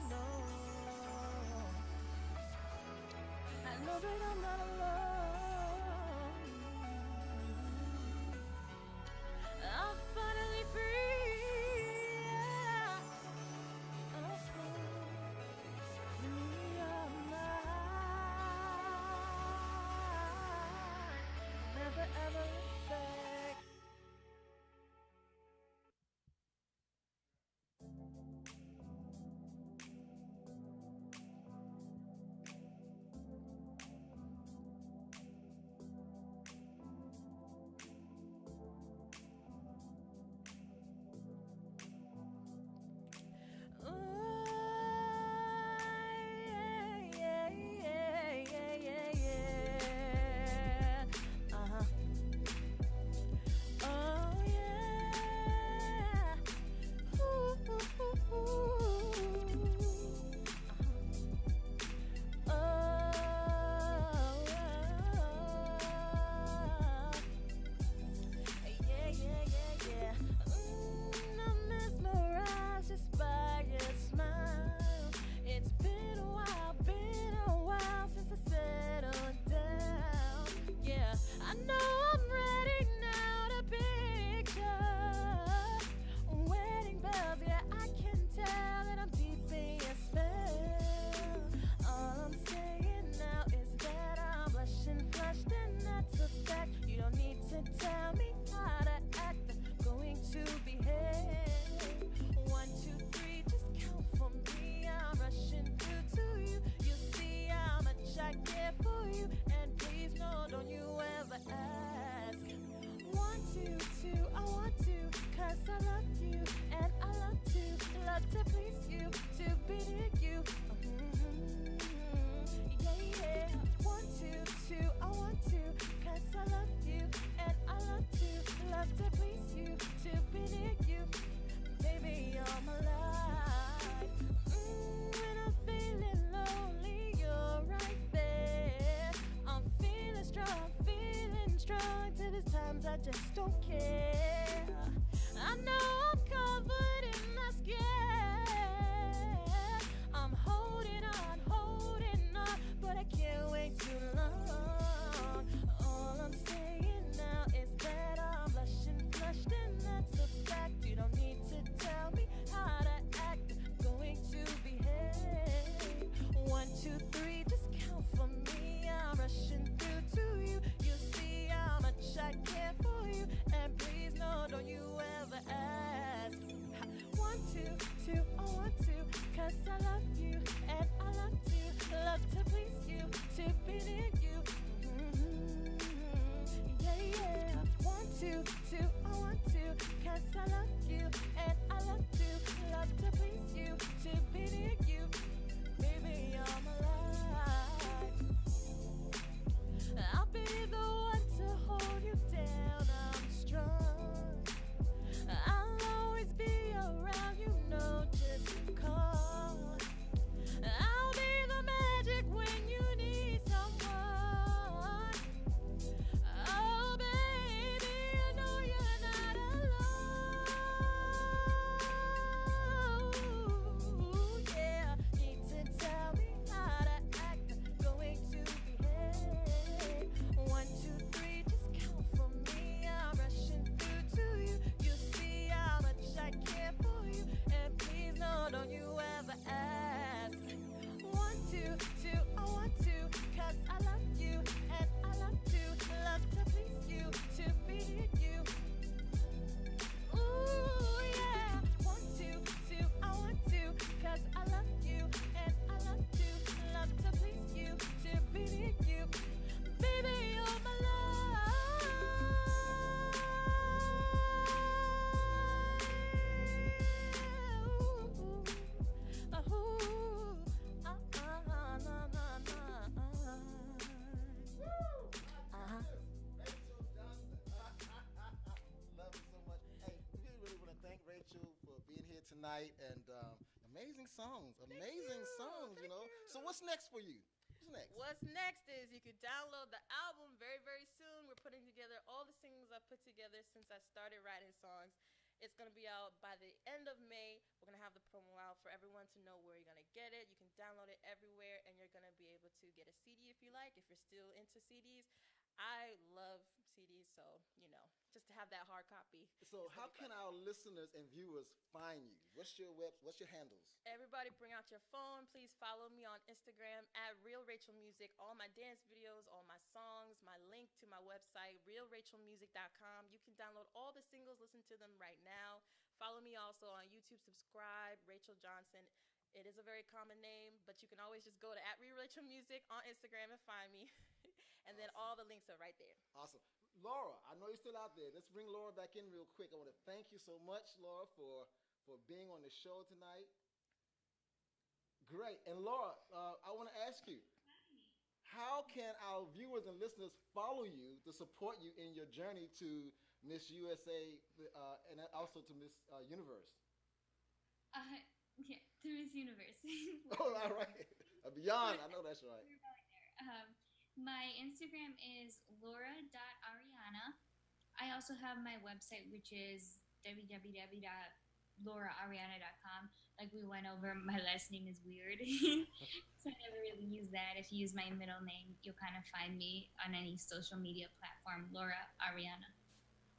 just don't care. I know I'm covered in my skin. I'm holding on, but I can't wait too long. All I'm saying now is that I'm blushing, flushed, and that's a fact. You don't need to tell me how to act. Going to behave. 1, 2, 3, just count for me. I'm rushing through to you. You see how much I care for you, and please no, don't you ever ask. 1, 2, 2, I want to, 'cause I love you, and I love to please you, to be near you. Yeah. 1, 2, 2, I want to, 'cause I love you, and I love to please you, to be near you. Baby, I'm alive. I'll be the one to hold you down. I'm strong. I'll always be around, you know, just call. I'll be the magic when you need someone. Oh, baby, I know you're not alone. Yeah, need to tell me how to act. Going to behave. 1, 2, 3, just count for me. I'm rushing through to you. You see how much I care for you, and please no, don't you ever ask. 1, 2, 2, I want to, 'cause I love you, and I love to please you, to be near you. Ooh, yeah. 1, 2, 2, I want to, 'cause I love you, and I love to please you, to be near you. Baby, you're my life. Ooh, na, na, na, na. Uh-huh. Rachel Johnson. Love it so much. Hey, we really want to thank Rachel for being here tonight, and amazing songs, you know. So what's next for you? What's next? What's next is you can download the album very, very soon. We're putting together all the singles I've put together since I started writing songs. It's going to be out by the end of May. We're going to have the promo out for everyone to know where you're going to get it. You can download it everywhere, and you're going to be able to get a CD if you like, if you're still into CDs. I love CDs, so, you know, just to have that hard copy. So how can our listeners and viewers find you? What's your handles? Everybody bring out your phone. Please follow me on Instagram at Real Rachel Music. All my dance videos, all my songs, my link to my website, realrachelmusic.com. You can download all the singles, listen to them right now. Follow me also on YouTube, subscribe, Rachel Johnson. It is a very common name, but you can always just go to at Real Rachel Music on Instagram and find me. And then all the links are right there. Awesome. Laura, I know you're still out there. Let's bring Laura back in real quick. I want to thank you so much, Laura, for being on the show tonight. Great. And Laura, I want to ask you, how can our viewers and listeners follow you to support you in your journey to Miss USA and also to Miss Universe? Yeah, to Miss Universe. Oh, all right. Beyond, I know that's right. We're going there. My Instagram is laura.ariana. I also have my website, which is www.lauraariana.com. Like we went over, my last name is weird, so I never really use that. If you use my middle name, you'll kind of find me on any social media platform, Laura Ariana.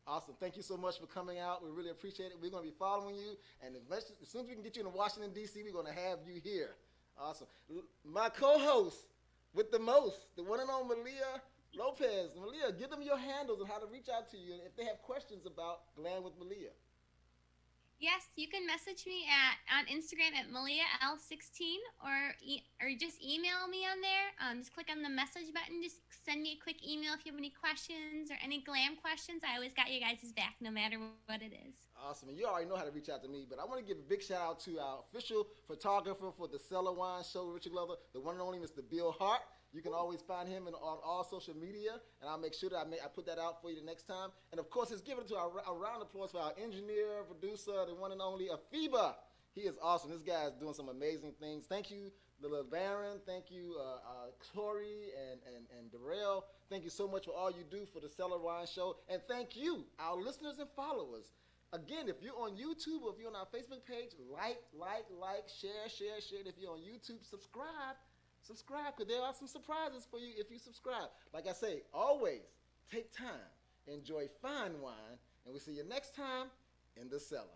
Awesome. Thank you so much for coming out. We really appreciate it. We're going to be following you, and as soon as we can get you in Washington, D.C., we're going to have you here. Awesome. My co-host with the most, the one and only Malia Lopez. Malia, give them your handles and how to reach out to you if they have questions about Glam with Malia. Yes, you can message me on Instagram at MaliaL16 or just email me on there. Just click on the message button. Just send me a quick email if you have any questions or any glam questions. I always got you guys' back no matter what it is. Awesome. And you already know how to reach out to me, but I want to give a big shout out to our official photographer for the Cellar Wine Show, Richard Glover, the one and only Mr. Bill Hart. You can always find him on all social media, and I'll make sure that I put that out for you the next time. And of course, let's give it to a round of applause for our engineer, producer, the one and only Afiba. He is awesome. This guy is doing some amazing things. Thank you, the little Baron. Thank you, Tori and Darrell. Thank you so much for all you do for the Cellar Wine Show. And thank you, our listeners and followers. Again, if you're on YouTube or if you're on our Facebook page, like, share. And if you're on YouTube, subscribe, because there are some surprises for you if you subscribe. Like I say, always take time, enjoy fine wine, and we'll see you next time in the cellar.